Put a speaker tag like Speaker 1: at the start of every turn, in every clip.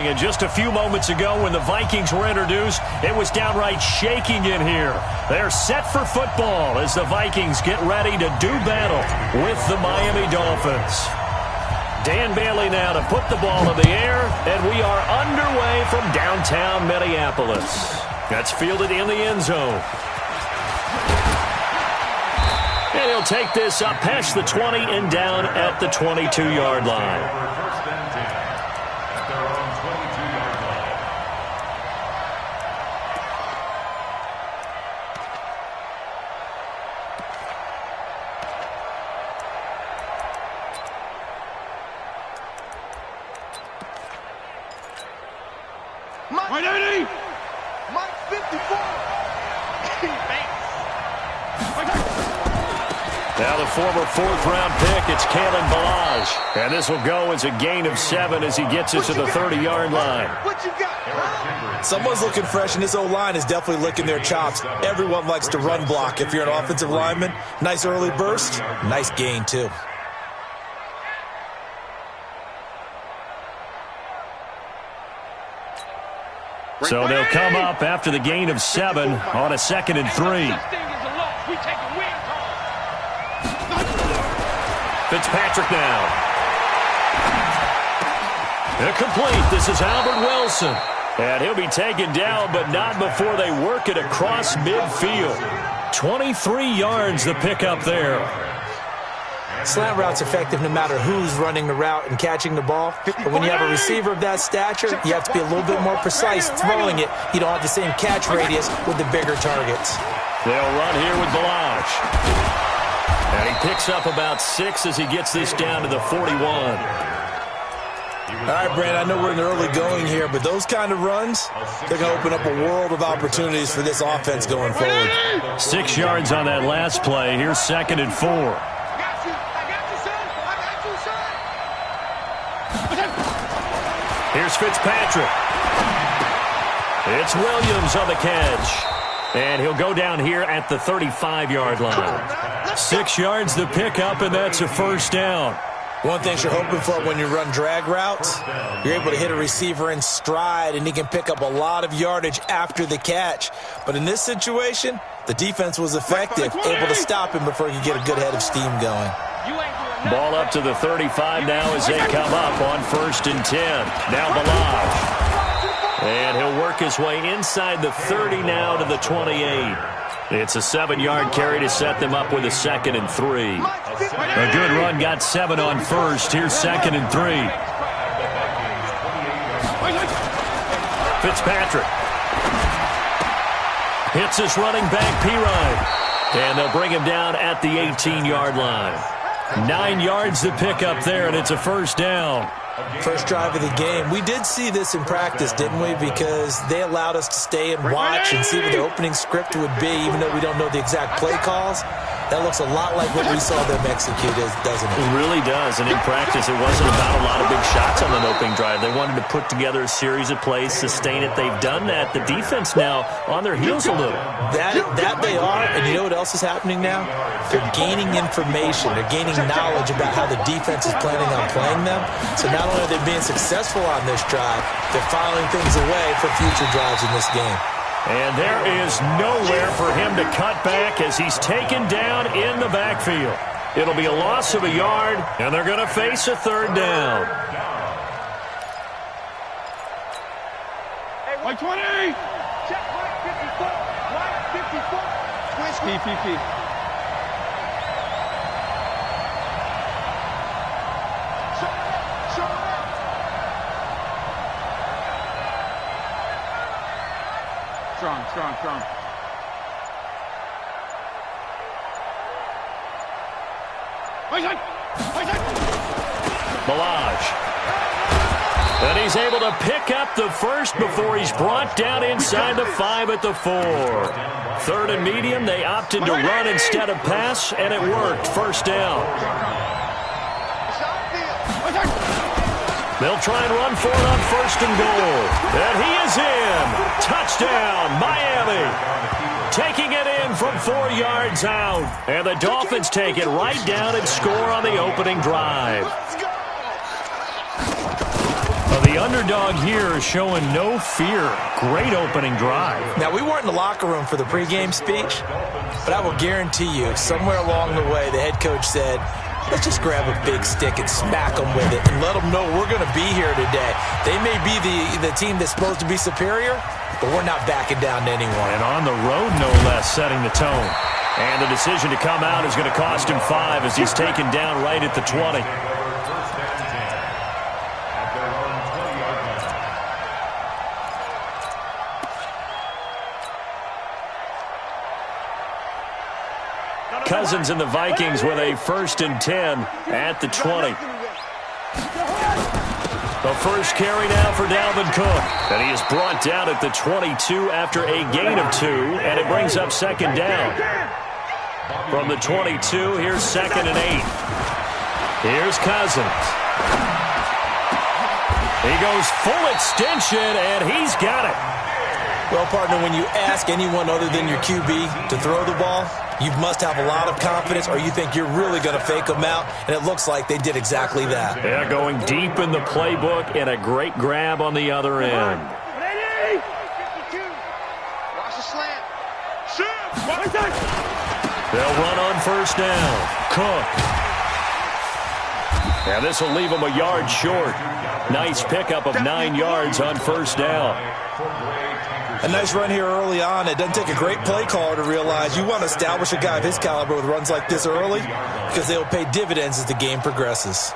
Speaker 1: And just a few moments ago when the Vikings were introduced, it was downright shaking in here. They're set for football as the Vikings get ready to do battle with the Miami Dolphins. Dan Bailey now to put the ball in the air, and we are underway from downtown Minneapolis. That's fielded in the end zone. And he'll take this up past the 20 and down at the 22-yard line. Now the former fourth-round pick, it's Kalen Balaj. And this will go as a gain of 7 as he gets it to the 30-yard line.
Speaker 2: Someone's looking fresh, and this O-line is definitely licking their chops. Everyone likes to run block. If you're an offensive lineman, nice early burst, nice gain, too.
Speaker 1: So they'll come up after the gain of 7 on a 2nd and 3. Fitzpatrick now. Incomplete. This is Albert Wilson. And he'll be taken down, but not before they work it across midfield. 23 yards the pickup there.
Speaker 3: Slant route's effective no matter who's running the route and catching the ball. But when you have a receiver of that stature, you have to be a little bit more precise throwing it. You don't have the same catch radius with the bigger targets.
Speaker 1: They'll run here with Balaj. And he picks up about 6 as he gets this down to the 41.
Speaker 2: All right, Brand, I know we're in the early going here, but those kind of runs, they're going to open up a world of opportunities for this offense going forward.
Speaker 1: 6 yards on that last play. Here's 2nd and 4. Here's Fitzpatrick. It's Williams on the catch. And he'll go down here at the 35-yard line. 6 yards the pickup, and that's a first down.
Speaker 2: One thing you're hoping for when you run drag routes, you're able to hit a receiver in stride, and he can pick up a lot of yardage after the catch. But in this situation, the defense was effective, able to stop him before he could get a good head of steam going.
Speaker 1: Ball up to the 35 now as they come up on 1st and 10. Now Balaj. And he'll work his way inside the 30 now to the 28. It's a 7-yard carry to set them up with a 2nd and 3. A good run got 7 on 1st. Here's 2nd and 3. Fitzpatrick. Hits his running back, Pirine. And they'll bring him down at the 18-yard line. 9 yards to pick up there, and it's a first down.
Speaker 2: First drive of the game. We did see this in practice, didn't we? Because they allowed us to stay and watch and see what the opening script would be, even though we don't know the exact play calls. That looks a lot like what we saw them execute, doesn't it?
Speaker 1: It really does. And in practice, it wasn't about a lot of big shots on the opening drive. They wanted to put together a series of plays, sustain it. They've done that. The defense now on their heels a little.
Speaker 2: That they are. And you know what else is happening now? They're gaining information. They're gaining knowledge about how the defense is planning on playing them. So not only are they being successful on this drive, they're filing things away for future drives in this game.
Speaker 1: And there is nowhere for him to cut back as he's taken down in the backfield. It'll be a loss of a yard, and they're going to face a 3rd down.
Speaker 4: Hey, 120! Check right 54. Right 54. Twist PPP. Strong.
Speaker 1: Balaj. And he's able to pick up the first before he's brought down inside the 5 at the 4. 3rd and medium, they opted to run instead of pass, and it worked. First down. They'll try and run for it on 1st and goal. And he is in. Touchdown, Miami. Taking it in from 4 yards out. And the Dolphins take it right down and score on the opening drive. A So the underdog here is showing no fear. Great opening drive.
Speaker 3: Now, we weren't in the locker room for the pregame speech, but I will guarantee you, somewhere along the way, the head coach said, let's just grab a big stick and smack them with it and let them know we're going to be here today. They may be the team that's supposed to be superior, but we're not backing down to anyone.
Speaker 1: And on the road, no less, setting the tone. And the decision to come out is going to cost him 5 as he's taken down right at the 20. Cousins and the Vikings with a 1st and 10 at the 20. The first carry now for Dalvin Cook. And he is brought down at the 22 after a gain of 2, and it brings up 2nd down. From the 22, here's 2nd and 8. Here's Cousins. He goes full extension, and he's got it.
Speaker 3: Well, partner, when you ask anyone other than your QB to throw the ball, you must have a lot of confidence, or you think you're really going to fake them out, and it looks like they did exactly that.
Speaker 1: Yeah, going deep in the playbook, and a great grab on the other end.
Speaker 4: Watch the slant. Shoot!
Speaker 1: They'll run on 1st down. Cook. Now this will leave them a yard short. Nice pickup of 9 yards on 1st down.
Speaker 2: A nice run here early on. It doesn't take a great play caller to realize you want to establish a guy of his caliber with runs like this early because they'll pay dividends as the game progresses.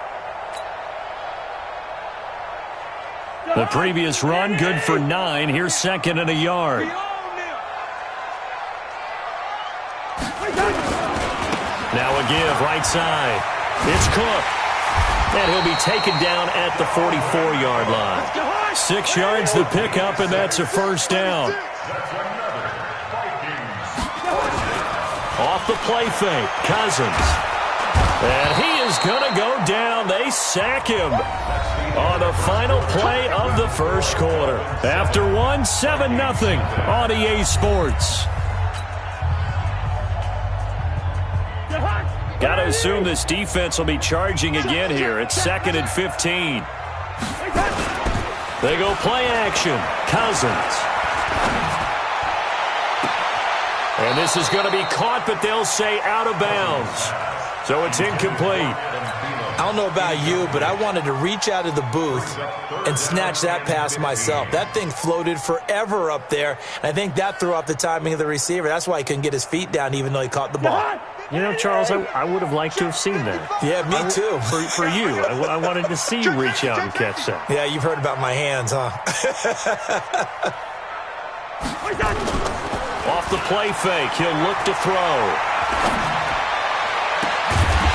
Speaker 1: The previous run, good for 9. Here's 2nd and a yard. Now a give, right side. It's Cook. And he'll be taken down at the 44-yard line. 6 yards the pickup, and that's a 1st down. Off the play fake, Cousins. And he is going to go down. They sack him on the final play of the 1st quarter. After 7-0 on EA Sports. Got to assume this defense will be charging again here. It's 2nd and 15. They go play action. Cousins. And this is going to be caught, but they'll say out of bounds. So it's incomplete.
Speaker 3: I don't know about you, but I wanted to reach out of the booth and snatch that pass myself. That thing floated forever up there, and I think that threw off the timing of the receiver. That's why he couldn't get his feet down even though he caught the ball.
Speaker 1: You know, Charles, I would have liked to have seen that.
Speaker 3: Yeah, me too.
Speaker 1: For you, I wanted to see you reach out and catch that.
Speaker 3: Yeah, you've heard about my hands, huh?
Speaker 1: Off the play fake, he'll look to throw.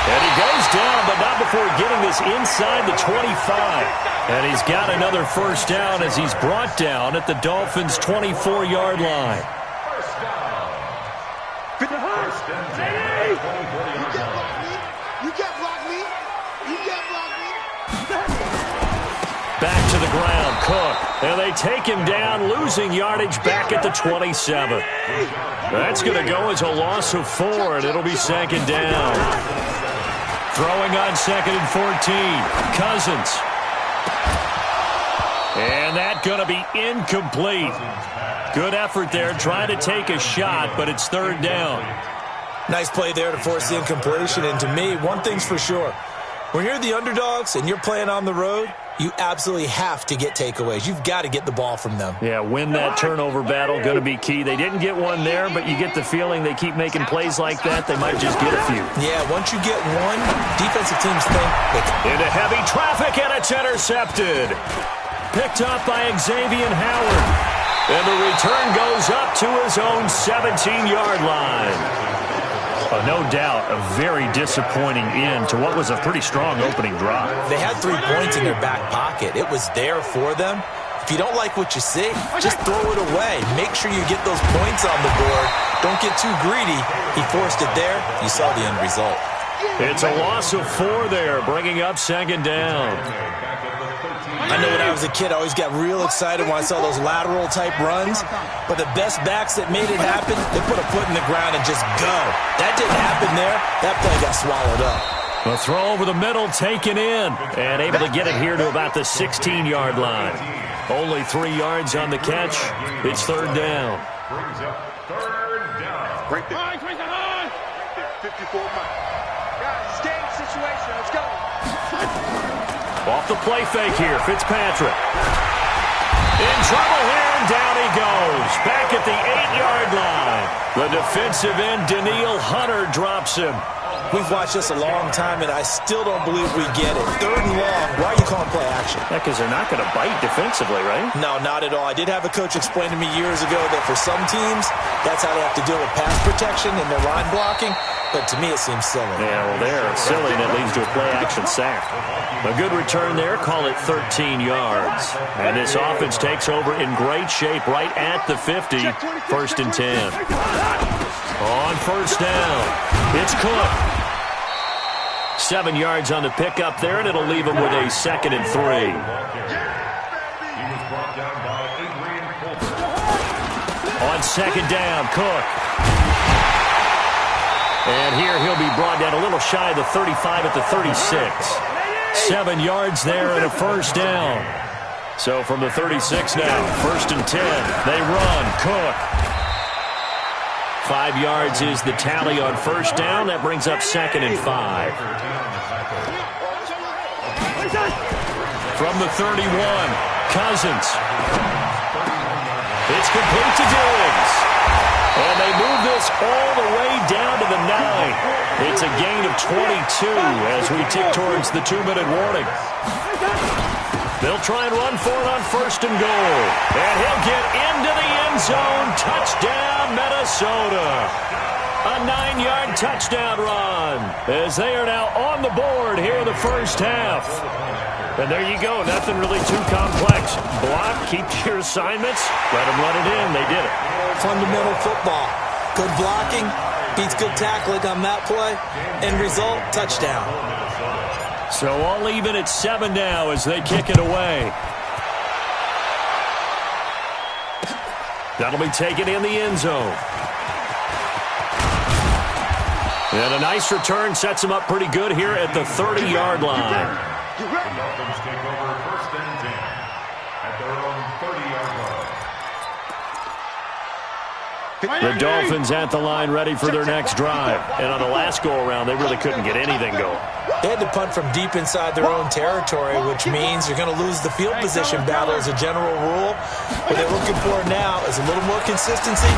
Speaker 1: And he goes down, but not before getting this inside the 25. And he's got another 1st down as he's brought down at the Dolphins' 24-yard line. Back to the ground, Cook. And they take him down, losing yardage back at the 27. That's going to go as a loss of 4, and it'll be 2nd down. Throwing on 2nd and 14. Cousins. And that's going to be incomplete. Good effort there, trying to take a shot, but it's 3rd down.
Speaker 3: Nice play there to force the incompletion. And to me, one thing's for sure. When you're the underdogs and you're playing on the road, you absolutely have to get takeaways. You've got to get the ball from them.
Speaker 1: Yeah, win that turnover battle, going to be key. They didn't get one there, but you get the feeling they keep making plays like that, they might just get a few.
Speaker 3: Yeah, once you get one, defensive teams think they can.
Speaker 1: Into heavy traffic, and it's intercepted. Picked up by Xavier Howard. And the return goes up to his own 17-yard line. No doubt, a very disappointing end to what was a pretty strong opening drive.
Speaker 3: They had 3 points in their back pocket. It was there for them. If you don't like what you see, just throw it away. Make sure you get those points on the board. Don't get too greedy. He forced it there. You saw the end result.
Speaker 1: It's a loss of 4 there, bringing up 2nd down.
Speaker 3: I know when I was a kid, I always got real excited when I saw those lateral-type runs. But the best backs that made it happen, they put a foot in the ground and just go. That didn't happen there. That play got swallowed up.
Speaker 1: A throw over the middle taken in and able to get it here to about the 16-yard line. Only 3 yards on the catch. It's third down.
Speaker 4: Brings up third down. Right there. 54 miles. Guys, it's game situation. Let's go.
Speaker 1: Off the play fake here, Fitzpatrick. In trouble here, and down he goes. Back at the 8-yard line. The defensive end, Daniil Hunter, drops him.
Speaker 2: We've watched this a long time, and I still don't believe we get it. Third and long. Why are you calling play action?
Speaker 1: Yeah, because they're not going to bite defensively, right?
Speaker 2: No, not at all. I did have a coach explain to me years ago that for some teams, that's how they have to deal with pass protection and their line blocking. But to me, it seems silly.
Speaker 1: Yeah, well, they're silly, and it leads to a play-action sack. A good return there. Call it 13 yards. And this offense takes over in great shape right at the 50. First and 10. On first down, it's Cook. 7 yards on the pickup there, and it'll leave him with a 2nd and 3. On second down, Cook. And here he'll be brought down a little shy of the 35 at the 36. 7 yards there and a first down. So from the 36 now, first and 10. They run, Cook. 5 yards is the tally on first down. That brings up 2nd and 5. From the 31, Cousins. It's complete to Diggs. And they move this all the way down to the 9. It's a gain of 22 as we tick towards the 2-minute warning. They'll try and run for it on first and goal. And he'll get into the end zone. Touchdown, Minnesota. A 9-yard touchdown run as they are now on the board here in the first half. And there you go. Nothing really too complex. Block, keep your assignments, let them run it in. They did it.
Speaker 3: Fundamental football. Good blocking beats good tackling on that play. End result, touchdown.
Speaker 1: So all even at 7 now as they kick it away. That'll be taken in the end zone. And a nice return sets them up pretty good here at the 30-yard line.
Speaker 4: The Dolphins take over first and 10 at their own 30-yard line.
Speaker 1: The Dolphins at the line ready for their next drive. And on the last go-around, they really couldn't get anything going.
Speaker 3: They had to punt from deep inside their own territory, which means you're going to lose the field position battle as a general rule. What they're looking for now is a little more consistency,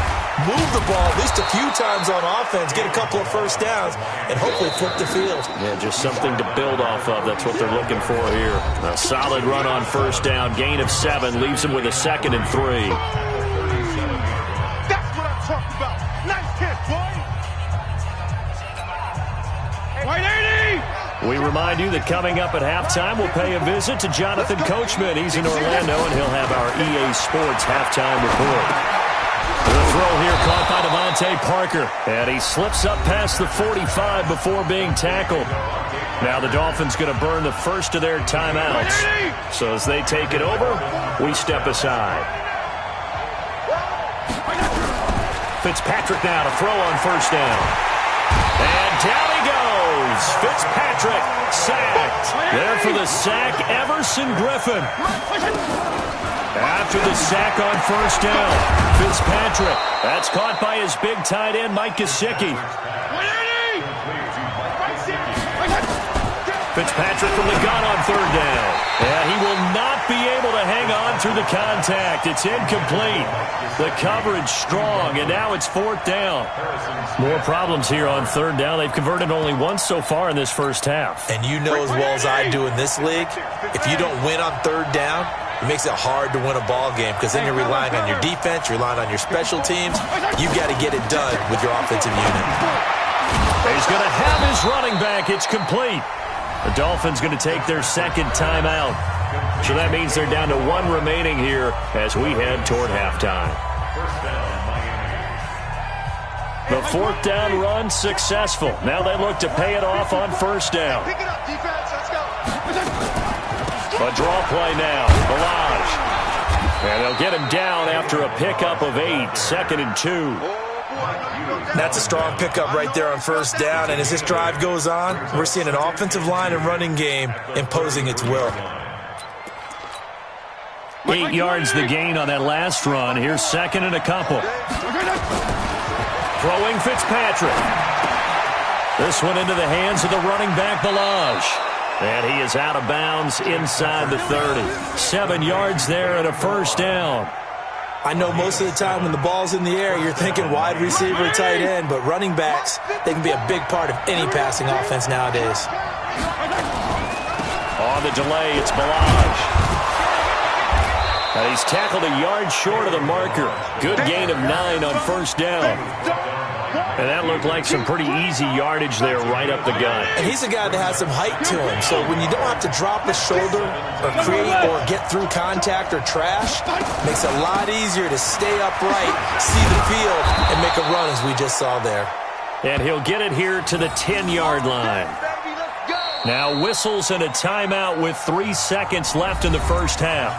Speaker 3: move the ball at least a few times on offense, get a couple of first downs, and hopefully flip the field.
Speaker 1: Yeah, just something to build off of. That's what they're looking for here. A solid run on first down, gain of 7, leaves them with a 2nd and 3.
Speaker 4: That's what I'm talking about. Nice catch, boy. White 80.
Speaker 1: We remind you that coming up at halftime, we'll pay a visit to Jonathan Coachman. He's in Orlando, and he'll have our EA Sports halftime report. The throw here caught by Devontae Parker, and he slips up past the 45 before being tackled. Now the Dolphins going to burn the first of their timeouts. So as they take it over, we step aside. Fitzpatrick now to throw on first down. And down he goes. Fitzpatrick sacked. There for the sack, Everson Griffin. After the sack on first down, Fitzpatrick. That's caught by his big tight end, Mike Gesicki. Fitzpatrick from the gun on third down. And he will not be able to hang on through the contact. It's incomplete. The coverage strong, and now it's fourth down. More problems here on third down. They've converted only once so far in this first half.
Speaker 3: And you know as well as I do in this league, if you don't win on third down, it makes it hard to win a ball game because then you're relying on your defense, you're relying on your special teams. You've got to get it done with your offensive unit.
Speaker 1: He's going to have his running back. It's complete. The Dolphins going to take their second timeout. So that means they're down to 1 remaining here as we head toward halftime. The fourth down run successful. Now they look to pay it off on first down.
Speaker 4: Pick it up, defense. Let's go.
Speaker 1: A draw play now. Balaj. And they'll get him down after a pickup of 8. 2nd and 2.
Speaker 2: That's a strong pickup right there on first down, and as this drive goes on, we're seeing an offensive line and running game imposing its will.
Speaker 1: 8 yards the gain on that last run. Here's second and a couple. Throwing Fitzpatrick. This one into the hands of the running back, Balaj. And he is out of bounds inside the 30. 7 yards there and a first down.
Speaker 3: I know most of the time when the ball's in the air, you're thinking wide receiver, tight end, but running backs, they can be a big part of any passing offense nowadays.
Speaker 1: On the delay, it's Balaj. And he's tackled a yard short of the marker. Good gain of 9 on first down. And that looked like some pretty easy yardage there right up the gut.
Speaker 3: And he's a guy that has some height to him. So when you don't have to drop his shoulder or create or get through contact or trash, it makes it a lot easier to stay upright, see the field, and make a run as we just saw there.
Speaker 1: And he'll get it here to the 10-yard line. Now whistles and a timeout with 3 seconds left in the first half.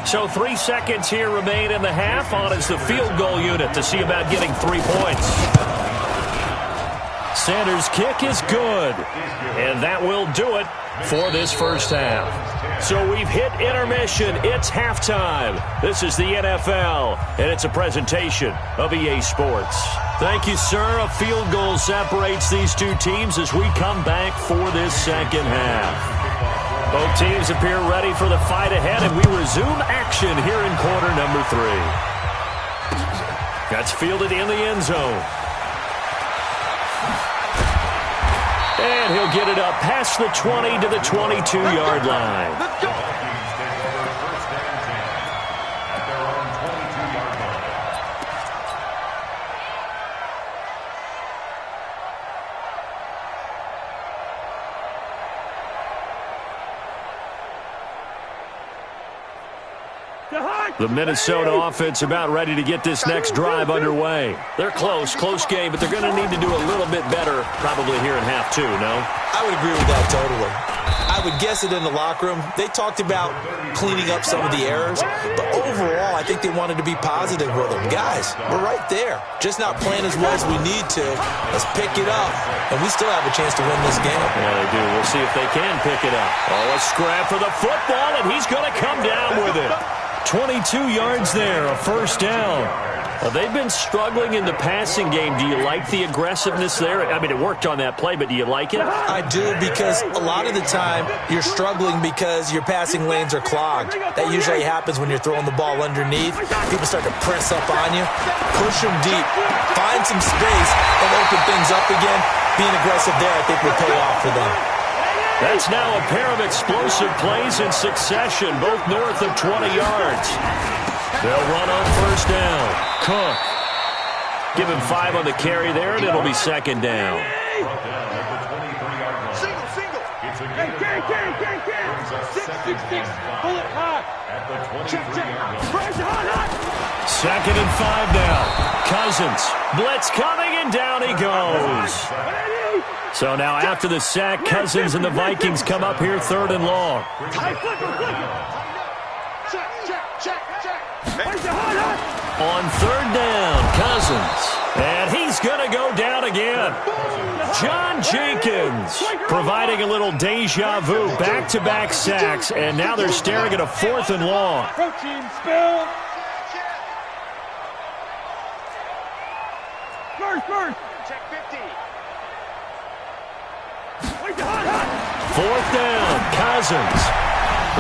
Speaker 1: So 3 seconds here remain in the half. On is the field goal unit to see about getting 3 points. Sanders' kick is good. And that will do it for this first half. So we've hit intermission. It's halftime. This is the NFL, and it's a presentation of EA Sports. Thank you, sir. A field goal separates these two teams as we come back for this second half. Both teams appear ready for the fight ahead, and we resume action here in quarter number 3. That's fielded in the end zone. And he'll get it up past the 20 to the 22-yard line. The Minnesota offense about ready to get this next drive underway. They're close game, but they're going to need to do a little bit better probably here in half 2, no?
Speaker 3: I would agree with that totally. I would guess it in the locker room. They talked about cleaning up some of the errors, but overall, I think they wanted to be positive with them. Guys, we're right there. Just not playing as well as we need to. Let's pick it up, and we still have a chance to win this game.
Speaker 1: Yeah, they do. We'll see if they can pick it up. Oh, a scrap for the football, and he's going to come down with it. 22 yards there, a first down. Well, they've been struggling in the passing game. Do you like the aggressiveness there? I mean, it worked on that play, but do you like it?
Speaker 3: I do, because a lot of the time you're struggling because your passing lanes are clogged. That usually happens when you're throwing the ball underneath. People start to press up on you. Push them deep. Find some space and open things up again. Being aggressive there, I think, will pay off for them.
Speaker 1: That's now a pair of explosive plays in succession, both north of 20 yards. They'll run on first down. Cook. Give him 5 on the carry there, and it'll be second down.
Speaker 4: Single. Hey, pull it high. Check.
Speaker 1: Second and 5 now. Cousins. Blitz coming, and down he goes. So now after the sack, Cousins and the Vikings come up here third and long.
Speaker 4: Check.
Speaker 1: On third down, Cousins. And he's going to go down again. John Jenkins providing a little deja vu, back-to-back sacks, and now they're staring at a 4th and long.
Speaker 4: Protein spill. First. Check 50.
Speaker 1: 4th down, Cousins.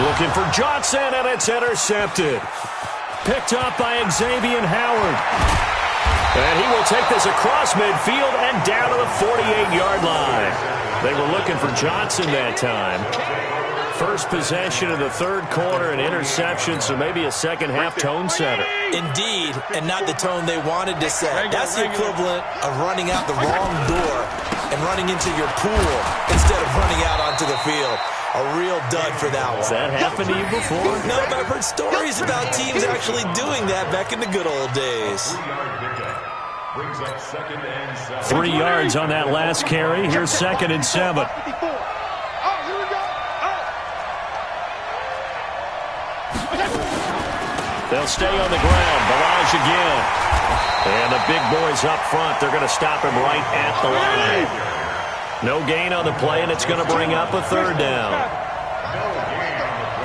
Speaker 1: Looking for Johnson, and it's intercepted. Picked up by Xavier Howard. And he will take this across midfield and down to the 48-yard line. They were looking for Johnson that time. First possession of the third quarter, an interception, so maybe a second-half tone setter.
Speaker 3: Indeed, and not the tone they wanted to set. That's the equivalent of running out the wrong door and running into your pool instead of running out onto the field. A real dud for that one.
Speaker 1: Has that happened to you before?
Speaker 3: No, but I've heard stories about teams actually doing that back in the good old days.
Speaker 1: 3 yards on that last carry. Here's second and 7. They'll stay on the ground. Balaj again. And the big boys up front, they're going to stop him right at the line. No gain on the play, and it's going to bring up a third down.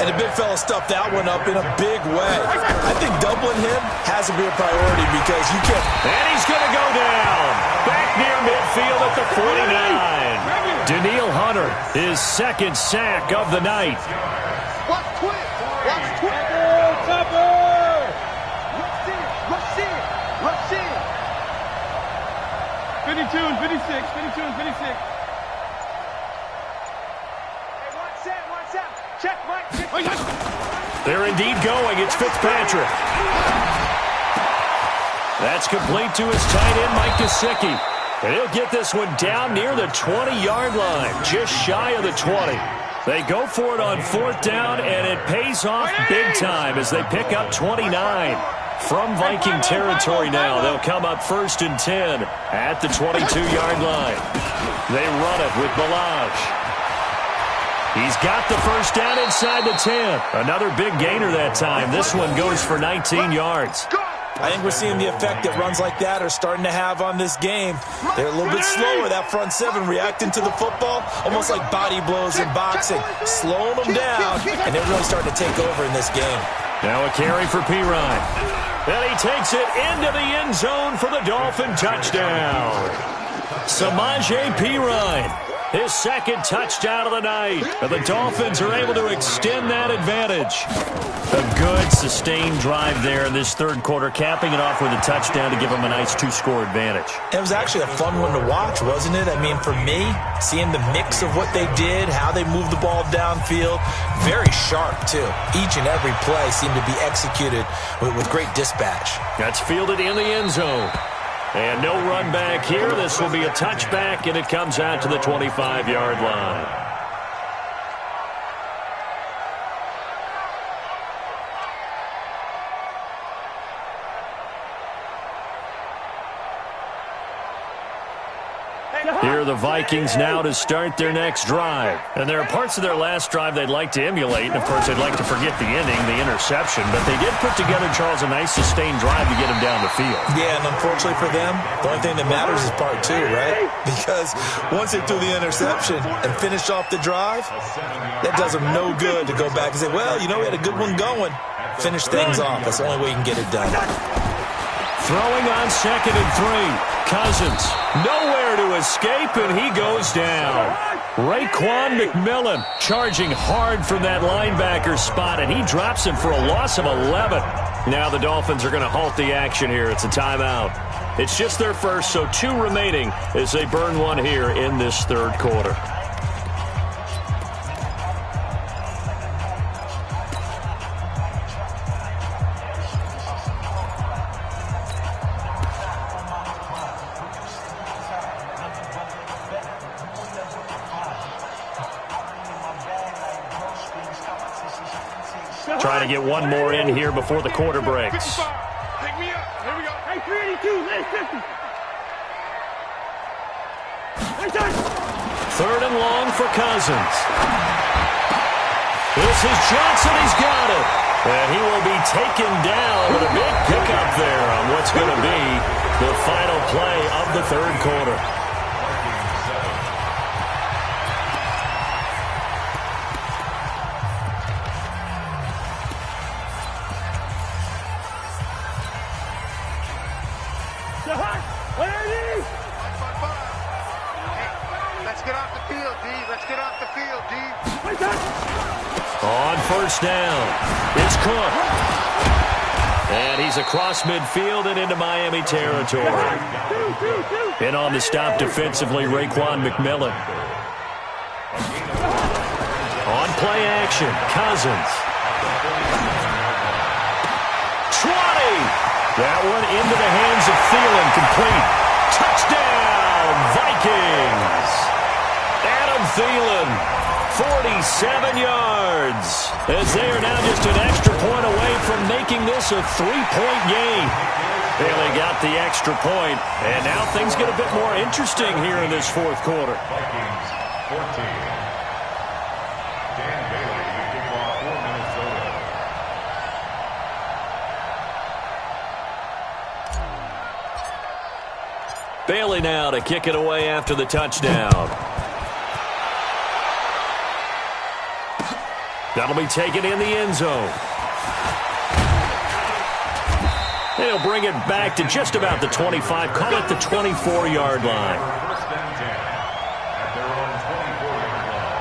Speaker 2: And the big fella stuffed that one up in a big way. I think doubling him has to be a priority because you can't.
Speaker 1: And he's going to go down. Back near midfield at the 49. Daniil Hunter, his second sack of the night.
Speaker 4: Watch quick. Watch quick. Rush in. Rush in. 52 and 56. 52 and 56. Hey, one set. Check, Mike.
Speaker 1: They're indeed going. It's Fitzpatrick. That's complete to his tight end, Mike Gesicki. And he'll get this one down near the 20-yard line, just shy of the 20. They go for it on fourth down, and it pays off big time as they pick up 29. From Viking territory now, they'll come up 1st and 10 at the 22-yard line. They run it with Balaj. He's got the first down inside the 10. Another big gainer that time. This one goes for 19 yards.
Speaker 2: I think we're seeing the effect that runs like that are starting to have on this game. They're a little bit slower, that front seven, reacting to the football, almost like body blows in boxing, slowing them down, and they're really starting to take over in this game.
Speaker 1: Now a carry for Pirine. And he takes it into the end zone for the Dolphin touchdown. Samaje Pirine, his second touchdown of the night. And the Dolphins are able to extend that advantage. A good, sustained drive there in this third quarter, capping it off with a touchdown to give them a nice 2-score advantage.
Speaker 2: It was actually a fun one to watch, wasn't it? I mean, for me, seeing the mix of what they did, how they moved the ball downfield, very sharp, too. Each and every play seemed to be executed with great dispatch.
Speaker 1: That's fielded in the end zone. And no run back here. This will be a touchback, and it comes out to the 25-yard line. Here are the Vikings now to start their next drive. And there are parts of their last drive they'd like to emulate. And, of course, they'd like to forget the inning, the interception. But they did put together, Charles, a nice sustained drive to get them down the field.
Speaker 2: Yeah, and unfortunately for them, the only thing that matters is part two, right? Because once they threw the interception and finished off the drive, that does them no good to go back and say, well, you know, we had a good one going. Finish things off. That's the only way you can get it done.
Speaker 1: Throwing on 2nd and 3. Cousins, nowhere to escape, and he goes down. Raekwon McMillan charging hard from that linebacker spot, and he drops him for a loss of 11. Now the Dolphins are going to halt the action here. It's a timeout. It's just their first, so 2 remaining as they burn one here in this third quarter. Trying to get one more in here before the quarter breaks.
Speaker 4: Pick me up. Here we go. Hey, 382, lay 50.
Speaker 1: Third and long for Cousins. This is Johnson. He's got it. And he will be taken down with a big pickup there on what's going to be the final play of the third quarter.
Speaker 4: Let's get off the field, D. Let's get off the field, D.
Speaker 1: On first down, it's Cook. And he's across midfield and into Miami territory. And on the stop defensively, Raekwon McMillan. On play action, Cousins. 20! That one into the hands of Thielen, complete. Touchdown, Vikings! Adam Thielen, 47 yards, as they are now just an extra point away from making this a 3-point game. And they got the extra point, and now things get a bit more interesting here in this fourth quarter.
Speaker 5: Vikings 14. Dan Bailey to kick off for Minnesota.
Speaker 1: now to kick it away after the touchdown. That'll be taken in the end zone. They'll bring it back to just about the 25. Call it the 24-yard line.
Speaker 5: First and 10 at their own 24-yard line.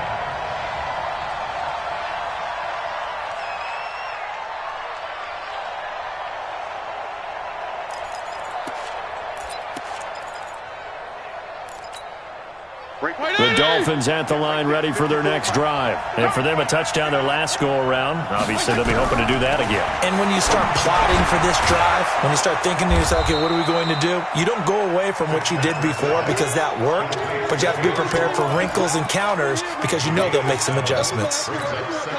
Speaker 1: The Dolphins at the line ready for their next drive. And for them, a touchdown their last go-around. Obviously, they'll be hoping to do that again.
Speaker 2: And when you start plotting for this drive, when you start thinking to yourself, okay, what are we going to do? You don't go away from what you did before because that worked, but you have to be prepared for wrinkles and counters because you know they'll make some adjustments.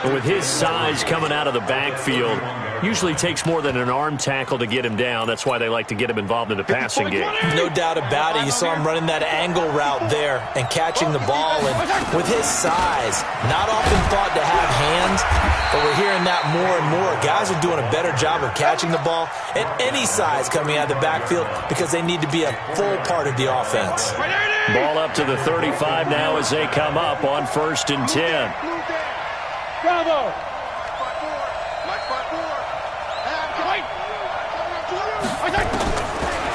Speaker 1: With his size coming out of the backfield, usually takes more than an arm tackle to get him down. That's why they like to get him involved in the passing game.
Speaker 2: No doubt about it. You saw him running that angle route there and catching the ball. And with his size, not often thought to have hands, but we're hearing that more and more. Guys are doing a better job of catching the ball at any size coming out of the backfield because they need to be a full part of the offense.
Speaker 1: Ball up to the 35 now as they come up on 1st and 10.
Speaker 4: Bravo!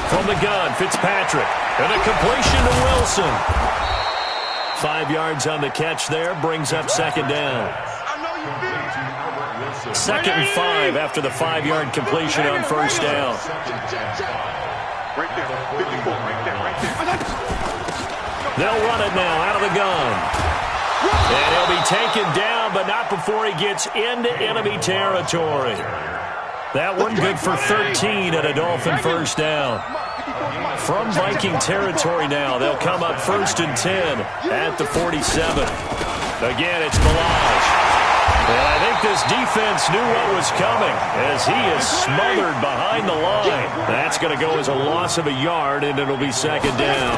Speaker 1: From the gun, Fitzpatrick. And a completion to Wilson. 5 yards on the catch there, brings up 2nd down. 2nd and 5 after the 5-yard completion on 1st down.
Speaker 4: Right there, 54, right there.
Speaker 1: They'll run it now out of the gun. And he'll be taken down, but not before he gets into enemy territory. That one good for 13 at a Dolphin 1st down. From Viking territory now, they'll come up 1st and 10 at the 47. Again, it's Balazs. And I think this defense knew what was coming as he is smothered behind the line. That's going to go as a loss of a yard, and it'll be 2nd down.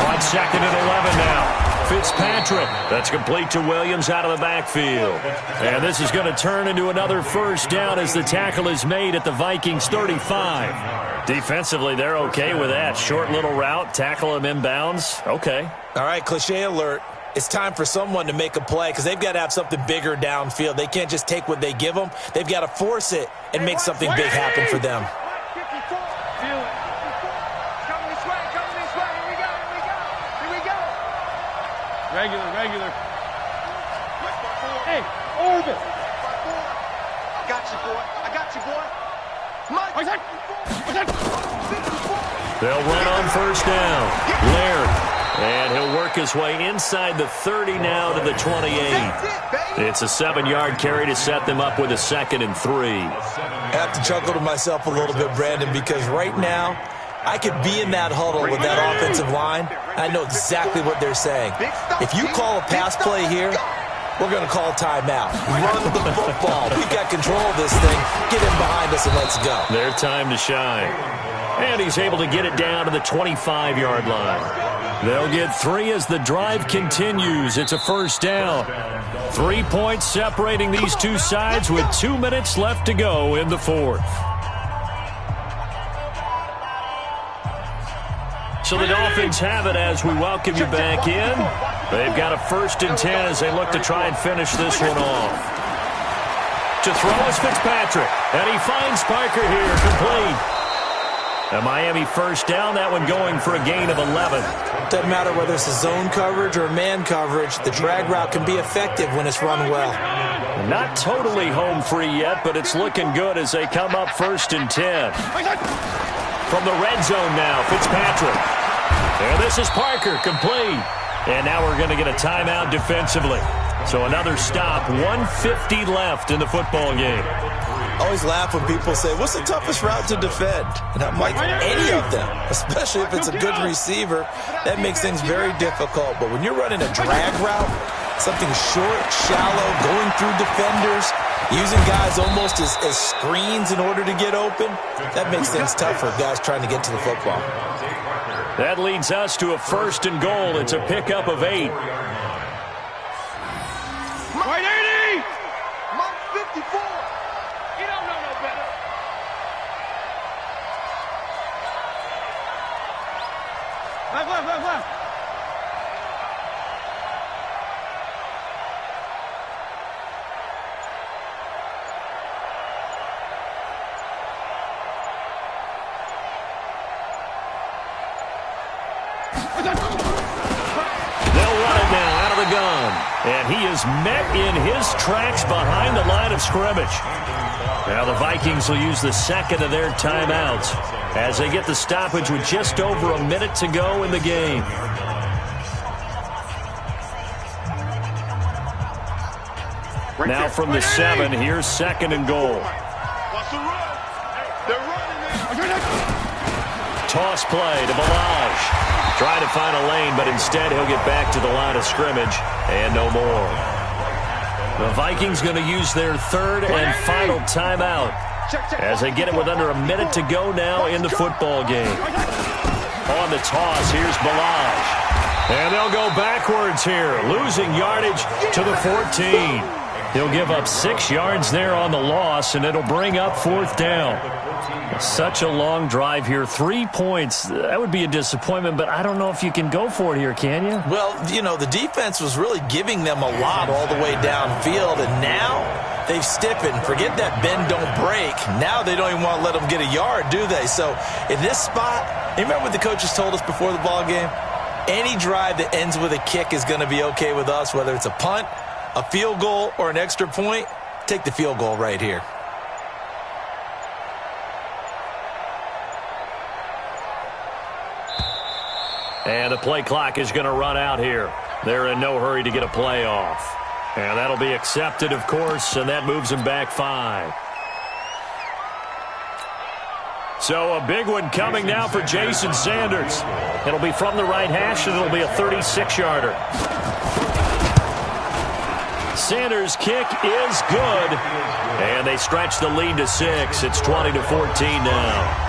Speaker 1: On 2nd and 11 now. Fitzpatrick. That's complete to Williams out of the backfield. And this is going to turn into another 1st down as the tackle is made at the Vikings 35. Defensively, they're okay with that. Short little route, tackle him inbounds. Okay.
Speaker 2: All right, cliche alert. It's time for someone to make a play because they've got to have something bigger downfield. They can't just take what they give them. They've got to force it and make something big happen for them.
Speaker 4: Regular. Hey, Orbit. I got you, boy.
Speaker 1: They'll run on 1st down. Laird. And he'll work his way inside the 30 now to the 28. It's a 7-yard carry to set them up with a 2nd and 3.
Speaker 2: I have to chuckle to myself a little bit, Brandon, because right now I could be in that huddle with that offensive line. I know exactly what they're saying. If you call a pass play here, we're going to call timeout. Run the football. We've got control of this thing. Get him behind us and let's go.
Speaker 1: Their time to shine. And he's able to get it down to the 25-yard line. They'll get 3 as the drive continues. It's a 1st down. 3 points separating these two sides with 2 minutes left to go in the 4th. So the Dolphins have it as we welcome you back in. They've got a 1st and 10 as they look to try and finish this one off. To throw is Fitzpatrick. And he finds Parker here, complete. A Miami 1st down, that one going for a gain of 11.
Speaker 2: Doesn't matter whether it's a zone coverage or man coverage, the drag route can be effective when it's run well.
Speaker 1: Not totally home free yet, but it's looking good as they come up 1st and 10. From the red zone now, Fitzpatrick. And this is Parker, complete. And now we're going to get a timeout defensively. So another stop, 150 left in the football game.
Speaker 2: I always laugh when people say, what's the toughest route to defend? And I'm like, any of them, especially if it's a good receiver. That makes things very difficult. But when you're running a drag route, something short, shallow, going through defenders, using guys almost as screens in order to get open, that makes things tough for guys trying to get to the football.
Speaker 1: That leads us to a 1st and goal. It's a pickup of 8.
Speaker 4: Right 80! Mark 54! You don't know no better.
Speaker 1: They'll run it now out of the gun. And he is met in his tracks behind the line of scrimmage. Now the Vikings will use the second of their timeouts as they get the stoppage with just over a minute to go in the game. Now from the 7, here's 2nd and goal. Toss play to Balaj. Trying to find a lane, but instead he'll get back to the line of scrimmage and no more. The Vikings going to use their 3rd and final timeout as they get it with under a minute to go now in the football game. On the toss, here's Balaj. And they'll go backwards here, losing yardage to the 14. He'll give up 6 yards there on the loss, and it'll bring up 4th down. Such a long drive here. 3 points. That would be a disappointment, but I don't know if you can go for it here, can you?
Speaker 2: Well, you know, the defense was really giving them a lot all the way downfield, and now they've stiffened. Forget that bend, don't break. Now they don't even want to let them get a yard, do they? So in this spot, you remember what the coaches told us before the ball game? Any drive that ends with a kick is going to be okay with us, whether it's a punt, a field goal, or an extra point. Take the field goal right here.
Speaker 1: And the play clock is going to run out here. They're in no hurry to get a play off. And that'll be accepted, of course, and that moves them back 5. So a big one coming now for Jason Sanders. It'll be from the right hash, and it'll be a 36-yarder. Sanders' kick is good. And they stretch the lead to 6. It's 20-14 now.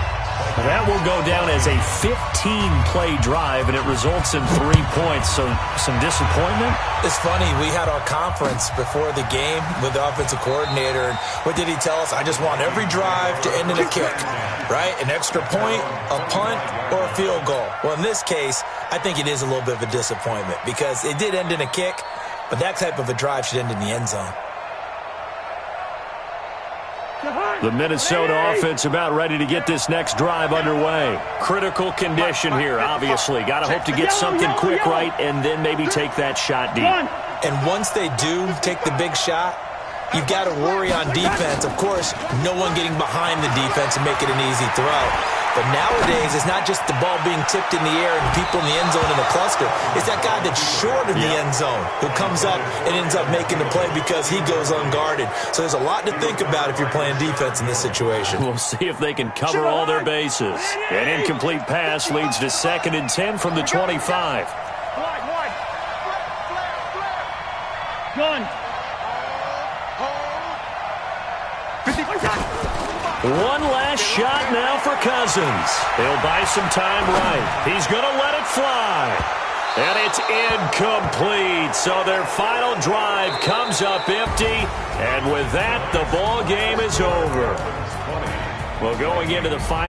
Speaker 1: That will go down as a 15-play drive, and it results in 3 points. So some disappointment?
Speaker 2: It's funny. We had our conference before the game with the offensive coordinator. And what did he tell us? I just want every drive to end in a kick, right? An extra point, a punt, or a field goal. Well, in this case, I think it is a little bit of a disappointment because it did end in a kick, but that type of a drive should end in the end zone.
Speaker 1: The Minnesota offense about ready to get this next drive underway. Critical condition here, obviously. Got to hope to get something quick right and then maybe take that shot deep.
Speaker 2: And once they do take the big shot, you've got to worry on defense. Of course, no one getting behind the defense and make it an easy throw. But nowadays, it's not just the ball being tipped in the air and people in the end zone in a cluster. It's that guy that's short of the end zone who comes up and ends up making the play because he goes unguarded. So there's a lot to think about if you're playing defense in this situation.
Speaker 1: We'll see if they can cover all their bases. An incomplete pass leads to 2nd and 10 from the 25.
Speaker 4: Gun.
Speaker 1: One last shot now for Cousins. He'll buy some time right. He's going to let it fly. And it's incomplete. So their final drive comes up empty. And with that, the ball game is over. Well, going into the final.